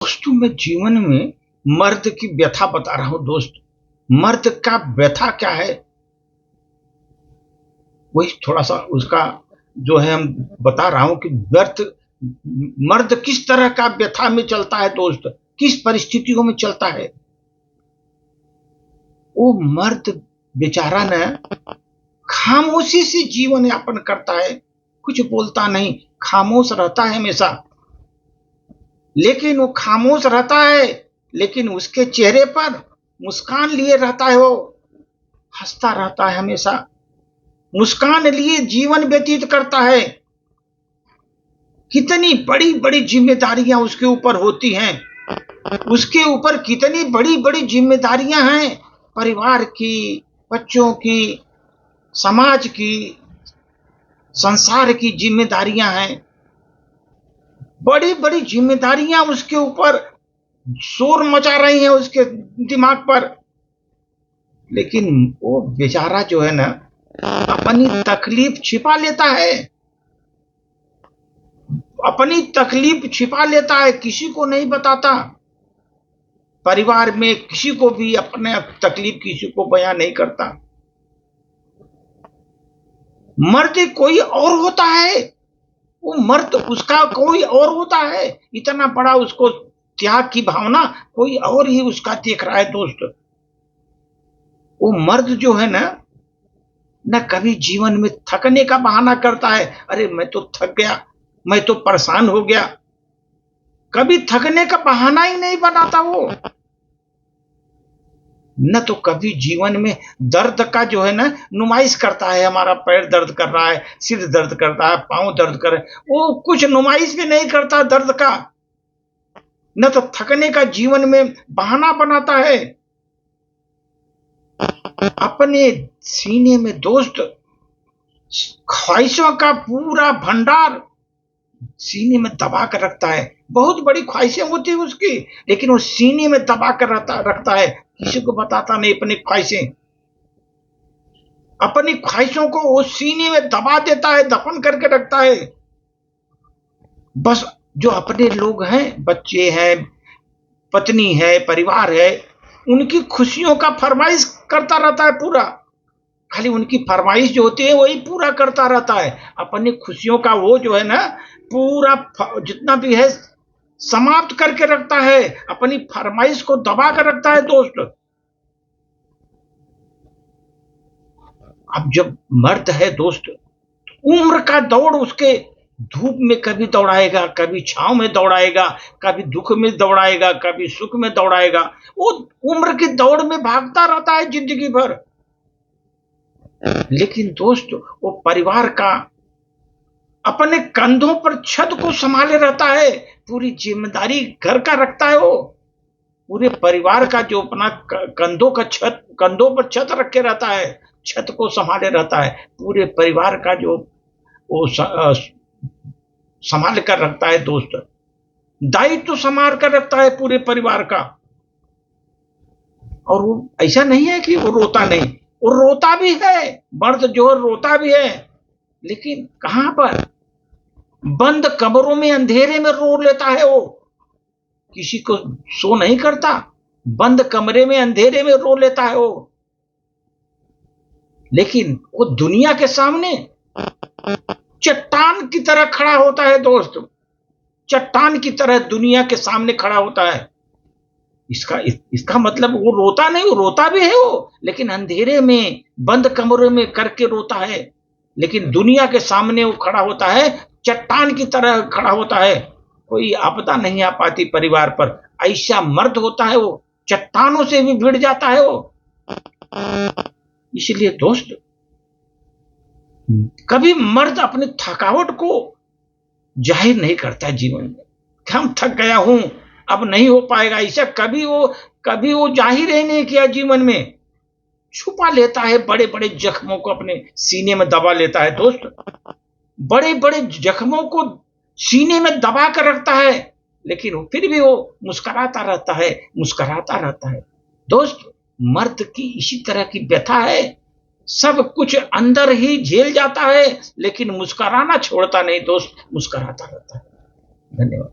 दोस्तों, मैं जीवन में मर्द की व्यथा बता रहा हूं दोस्त। मर्द का व्यथा क्या है, वही थोड़ा सा उसका जो है हम बता रहा हूं कि मर्द किस तरह का व्यथा में चलता है दोस्त, किस परिस्थितियों में चलता है। वो मर्द बेचारा न खामोशी से जीवन यापन करता है, कुछ बोलता नहीं, खामोश रहता है हमेशा। लेकिन वो खामोश रहता है, लेकिन उसके चेहरे पर मुस्कान लिए रहता है, वो हंसता रहता है हमेशा, मुस्कान लिए जीवन व्यतीत करता है। कितनी बड़ी बड़ी जिम्मेदारियां उसके ऊपर होती हैं, उसके ऊपर कितनी बड़ी बड़ी जिम्मेदारियां हैं, परिवार की, बच्चों की, समाज की, संसार की जिम्मेदारियां हैं। बड़ी बड़ी जिम्मेदारियां उसके ऊपर शोर मचा रही हैं उसके दिमाग पर। लेकिन वो बेचारा जो है ना, अपनी तकलीफ छिपा लेता है, अपनी तकलीफ छिपा लेता है, किसी को नहीं बताता। परिवार में किसी को भी अपने तकलीफ किसी को बयां नहीं करता। मर्द कोई और होता है, वो मर्द उसका कोई और होता है। इतना बड़ा उसको त्याग की भावना कोई और ही उसका देख रहा है दोस्त। वो मर्द जो है ना, न कभी जीवन में थकने का बहाना करता है, अरे मैं तो थक गया, मैं तो परेशान हो गया। कभी थकने का बहाना ही नहीं बनाता वो। न तो कभी जीवन में दर्द का जो है ना नुमाइश करता है, हमारा पैर दर्द कर रहा है, सिर दर्द करता है, पांव दर्द कर रहा है, वो कुछ नुमाइश भी नहीं करता दर्द का। न तो थकने का जीवन में बहाना बनाता है। अपने सीने में दोस्त ख्वाहिशों का पूरा भंडार सीने में दबा कर रखता है। बहुत बड़ी ख्वाहिशें होती है उसकी, लेकिन वो सीने में दबा कर रखता है, किसी को बताता नहीं अपनी ख्वाहिशें। अपनी ख्वाहिशों को वो सीने में दबा देता है, दफन करके रखता है। बस जो अपने लोग हैं, बच्चे हैं, पत्नी है, परिवार है, उनकी खुशियों का फरमाइश करता रहता है पूरा। खाली उनकी फरमाइश जो होती है वही पूरा करता रहता है। अपनी खुशियों का वो जो है ना पूरा जितना भी है समाप्त करके रखता है, अपनी फरमाइश को दबा कर रखता है दोस्त। अब जब मर्द है दोस्त, उम्र का दौड़ उसके धूप में कभी दौड़ाएगा, कभी छांव में दौड़ाएगा, कभी दुख में दौड़ाएगा, कभी सुख में दौड़ाएगा। वो उम्र की दौड़ में भागता रहता है जिंदगी भर। लेकिन दोस्त वो परिवार का अपने कंधों पर छत को संभाले रहता है, पूरी जिम्मेदारी घर का रखता है। वो पूरे परिवार का जो अपना कंधों पर छत रख के रहता है, छत को संभाले रहता है, पूरे परिवार का जो वो संभाल कर रखता है दोस्त। दायित्व तो संभाल कर रखता है पूरे परिवार का। और वो ऐसा नहीं है कि वो रोता नहीं, वो रोता भी है, मर्द जो रोता भी है, लेकिन कहां पर? बंद कमरों में अंधेरे में रो लेता है वो, किसी को शो नहीं करता, बंद कमरे में अंधेरे में रो लेता है वो। लेकिन वो दुनिया के सामने चट्टान की तरह खड़ा होता है दोस्त, चट्टान की तरह दुनिया के सामने खड़ा होता है। इसका मतलब वो रोता नहीं, वो रोता भी है वो, लेकिन अंधेरे में बंद कमरे में करके रोता है। लेकिन दुनिया के सामने वो खड़ा होता है, चट्टान की तरह खड़ा होता है। कोई आपदा नहीं आ पाती परिवार पर, ऐसा मर्द होता है वो, चट्टानों से भी भिड़ जाता है वो। इसलिए दोस्त, कभी मर्द अपनी थकावट को जाहिर नहीं करता जीवन में, हम थक गया हूं, अब नहीं हो पाएगा, ऐसा कभी वो जाहिर ही नहीं किया जीवन में। छुपा लेता है, बड़े बड़े जख्मों को अपने सीने में दबा लेता है दोस्त, बड़े बड़े जख्मों को सीने में दबा कर रखता है। लेकिन फिर भी वो मुस्कुराता रहता है, मुस्कुराता रहता है दोस्त। मर्द की इसी तरह की व्यथा है, सब कुछ अंदर ही झेल जाता है, लेकिन मुस्कुराना छोड़ता नहीं दोस्त, मुस्कुराता रहता है। धन्यवाद।